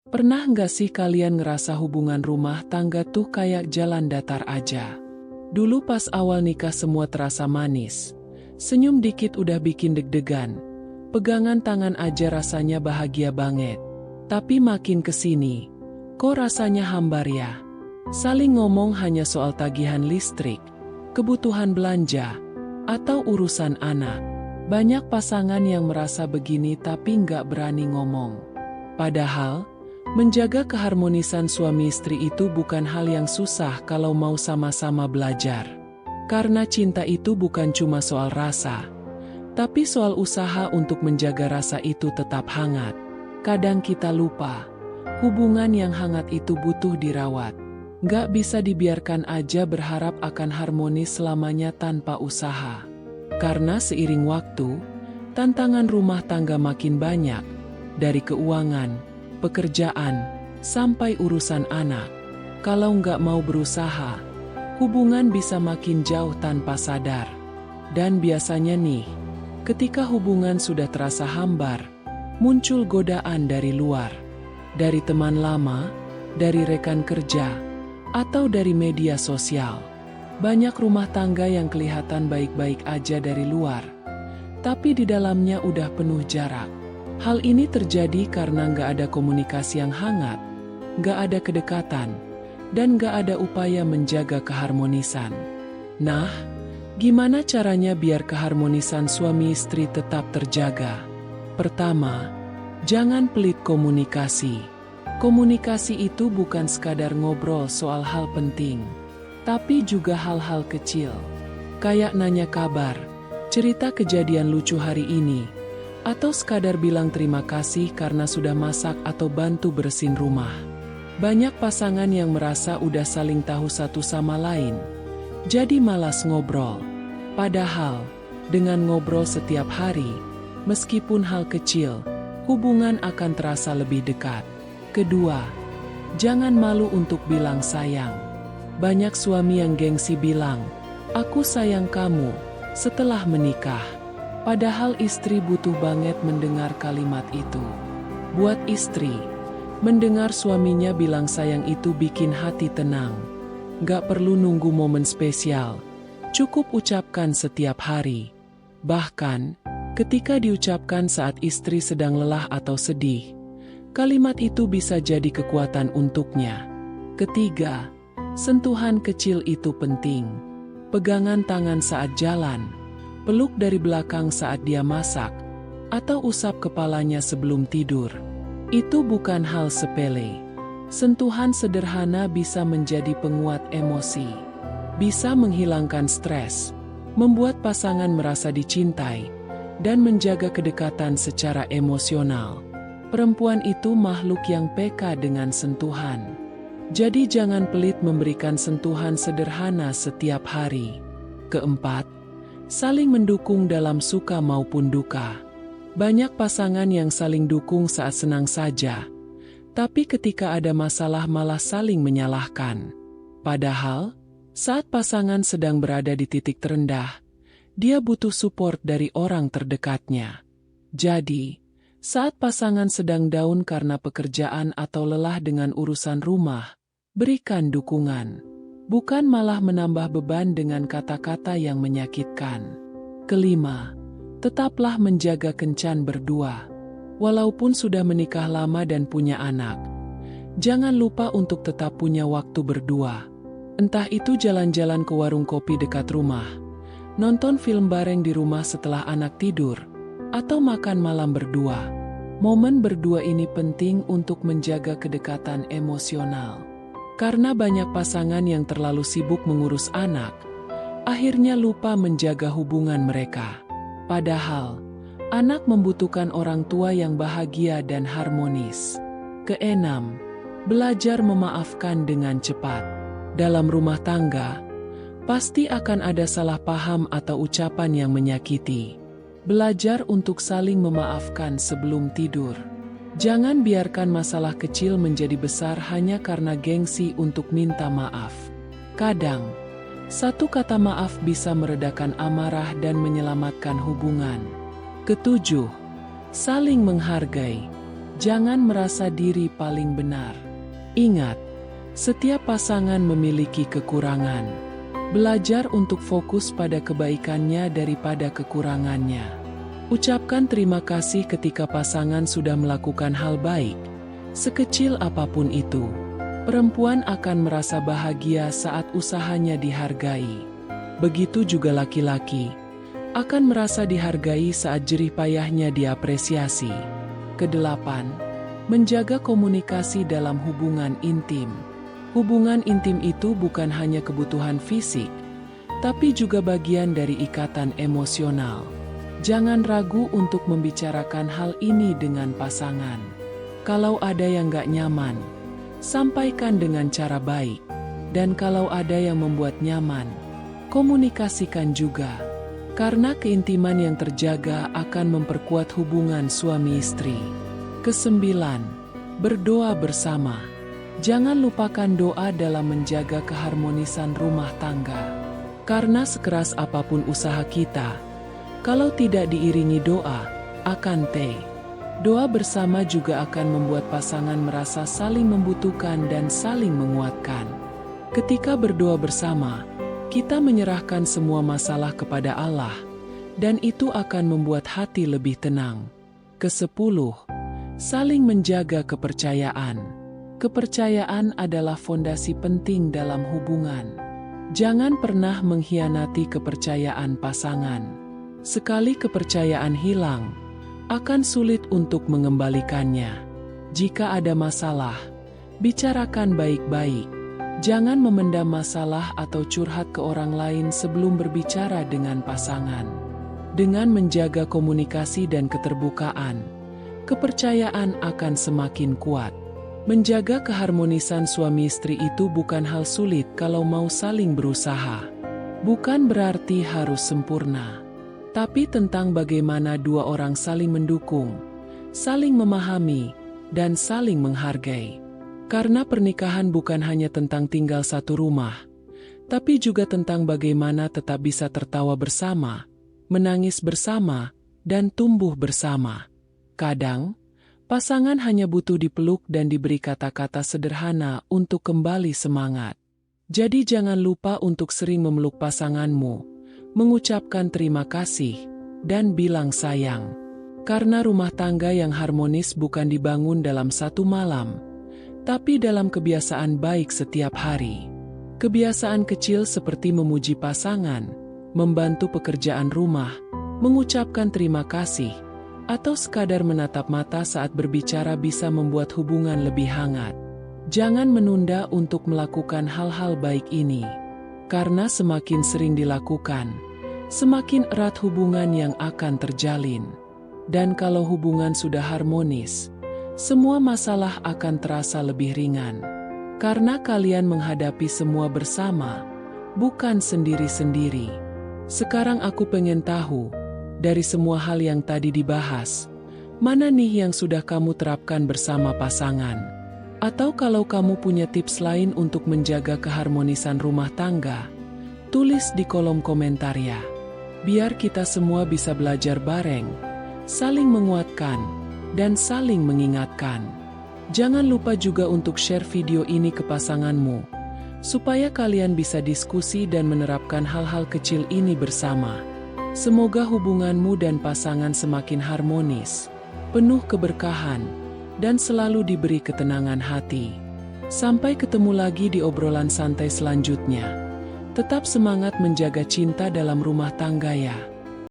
Pernah nggak sih kalian ngerasa hubungan rumah tangga tuh kayak jalan datar aja? Dulu pas awal nikah semua terasa manis. Senyum dikit udah bikin deg-degan. Pegangan tangan aja rasanya bahagia banget. Tapi makin kesini, kok rasanya hambar ya? Saling ngomong hanya soal tagihan listrik, kebutuhan belanja, atau urusan anak. Banyak pasangan yang merasa begini tapi nggak berani ngomong. Padahal, menjaga keharmonisan suami istri itu bukan hal yang susah kalau mau sama-sama belajar. Karena cinta itu bukan cuma soal rasa, tapi soal usaha untuk menjaga rasa itu tetap hangat. Kadang kita lupa, hubungan yang hangat itu butuh dirawat. Nggak bisa dibiarkan aja berharap akan harmonis selamanya tanpa usaha. Karena seiring waktu, tantangan rumah tangga makin banyak, dari keuangan, pekerjaan, sampai urusan anak. Kalau nggak mau berusaha, hubungan bisa makin jauh tanpa sadar. Dan biasanya nih, ketika hubungan sudah terasa hambar, muncul godaan dari luar. Dari teman lama, dari rekan kerja, atau dari media sosial. Banyak rumah tangga yang kelihatan baik-baik aja dari luar, tapi di dalamnya udah penuh jarak. Hal ini terjadi karena nggak ada komunikasi yang hangat, nggak ada kedekatan, dan nggak ada upaya menjaga keharmonisan. Nah, gimana caranya biar keharmonisan suami istri tetap terjaga? Pertama, jangan pelit komunikasi. Komunikasi itu bukan sekadar ngobrol soal hal penting, tapi juga hal-hal kecil. Kayak nanya kabar, cerita kejadian lucu hari ini, atau sekadar bilang terima kasih karena sudah masak atau bantu bersihin rumah. Banyak pasangan yang merasa udah saling tahu satu sama lain, jadi malas ngobrol. Padahal, dengan ngobrol setiap hari, meskipun hal kecil, hubungan akan terasa lebih dekat. Kedua, jangan malu untuk bilang sayang. Banyak suami yang gengsi bilang, "Aku sayang kamu," setelah menikah. Padahal istri butuh banget mendengar kalimat itu. Buat istri, mendengar suaminya bilang sayang itu bikin hati tenang. Gak perlu nunggu momen spesial, cukup ucapkan setiap hari. Bahkan, ketika diucapkan saat istri sedang lelah atau sedih, kalimat itu bisa jadi kekuatan untuknya. Ketiga, sentuhan kecil itu penting. Pegangan tangan saat jalan, peluk dari belakang saat dia masak, atau usap kepalanya sebelum tidur. Itu bukan hal sepele. Sentuhan sederhana bisa menjadi penguat emosi, bisa menghilangkan stres, membuat pasangan merasa dicintai, dan menjaga kedekatan secara emosional. Perempuan itu makhluk yang peka dengan sentuhan. Jadi jangan pelit memberikan sentuhan sederhana setiap hari. Keempat, saling mendukung dalam suka maupun duka. Banyak pasangan yang saling dukung saat senang saja, tapi ketika ada masalah malah saling menyalahkan. Padahal, saat pasangan sedang berada di titik terendah, dia butuh support dari orang terdekatnya. Jadi, saat pasangan sedang down karena pekerjaan atau lelah dengan urusan rumah, berikan dukungan. Bukan malah menambah beban dengan kata-kata yang menyakitkan. Kelima, tetaplah menjaga kencan berdua. Walaupun sudah menikah lama dan punya anak, jangan lupa untuk tetap punya waktu berdua. Entah itu jalan-jalan ke warung kopi dekat rumah, nonton film bareng di rumah setelah anak tidur, atau makan malam berdua. Momen berdua ini penting untuk menjaga kedekatan emosional. Karena banyak pasangan yang terlalu sibuk mengurus anak, akhirnya lupa menjaga hubungan mereka. Padahal, anak membutuhkan orang tua yang bahagia dan harmonis. Keenam, belajar memaafkan dengan cepat. Dalam rumah tangga, pasti akan ada salah paham atau ucapan yang menyakiti. Belajar untuk saling memaafkan sebelum tidur. Jangan biarkan masalah kecil menjadi besar hanya karena gengsi untuk minta maaf. Kadang, satu kata maaf bisa meredakan amarah dan menyelamatkan hubungan. Ketujuh, saling menghargai. Jangan merasa diri paling benar. Ingat, setiap pasangan memiliki kekurangan. Belajar untuk fokus pada kebaikannya daripada kekurangannya. Ucapkan terima kasih ketika pasangan sudah melakukan hal baik, sekecil apapun itu. Perempuan akan merasa bahagia saat usahanya dihargai. Begitu juga laki-laki akan merasa dihargai saat jerih payahnya diapresiasi. Kedelapan, menjaga komunikasi dalam hubungan intim. Hubungan intim itu bukan hanya kebutuhan fisik, tapi juga bagian dari ikatan emosional. Jangan ragu untuk membicarakan hal ini dengan pasangan. Kalau ada yang gak nyaman, sampaikan dengan cara baik. Dan kalau ada yang membuat nyaman, komunikasikan juga. Karena keintiman yang terjaga akan memperkuat hubungan suami istri. Kesembilan, berdoa bersama. Jangan lupakan doa dalam menjaga keharmonisan rumah tangga. Karena sekeras apapun usaha kita, kalau tidak diiringi doa, akan doa bersama juga akan membuat pasangan merasa saling membutuhkan dan saling menguatkan. Ketika berdoa bersama, kita menyerahkan semua masalah kepada Allah, dan itu akan membuat hati lebih tenang. Kesepuluh, saling menjaga kepercayaan. Kepercayaan adalah fondasi penting dalam hubungan. Jangan pernah mengkhianati kepercayaan pasangan. Sekali kepercayaan hilang, akan sulit untuk mengembalikannya. Jika ada masalah, bicarakan baik-baik. Jangan memendam masalah atau curhat ke orang lain sebelum berbicara dengan pasangan. Dengan menjaga komunikasi dan keterbukaan, kepercayaan akan semakin kuat. Menjaga keharmonisan suami istri itu bukan hal sulit kalau mau saling berusaha. Bukan berarti harus sempurna, tapi tentang bagaimana dua orang saling mendukung, saling memahami, dan saling menghargai. Karena pernikahan bukan hanya tentang tinggal satu rumah, tapi juga tentang bagaimana tetap bisa tertawa bersama, menangis bersama, dan tumbuh bersama. Kadang, pasangan hanya butuh dipeluk dan diberi kata-kata sederhana untuk kembali semangat. Jadi jangan lupa untuk sering memeluk pasanganmu, mengucapkan terima kasih, dan bilang sayang. Karena rumah tangga yang harmonis bukan dibangun dalam satu malam, tapi dalam kebiasaan baik setiap hari. Kebiasaan kecil seperti memuji pasangan, membantu pekerjaan rumah, mengucapkan terima kasih, atau sekadar menatap mata saat berbicara bisa membuat hubungan lebih hangat. Jangan menunda untuk melakukan hal-hal baik ini. Karena semakin sering dilakukan, semakin erat hubungan yang akan terjalin. Dan kalau hubungan sudah harmonis, semua masalah akan terasa lebih ringan. Karena kalian menghadapi semua bersama, bukan sendiri-sendiri. Sekarang aku pengen tahu, dari semua hal yang tadi dibahas, mana nih yang sudah kamu terapkan bersama pasangan? Atau kalau kamu punya tips lain untuk menjaga keharmonisan rumah tangga, tulis di kolom komentar ya. Biar kita semua bisa belajar bareng, saling menguatkan, dan saling mengingatkan. Jangan lupa juga untuk share video ini ke pasanganmu, supaya kalian bisa diskusi dan menerapkan hal-hal kecil ini bersama. Semoga hubunganmu dan pasangan semakin harmonis, penuh keberkahan, dan selalu diberi ketenangan hati. Sampai ketemu lagi di obrolan santai selanjutnya. Tetap semangat menjaga cinta dalam rumah tangga ya.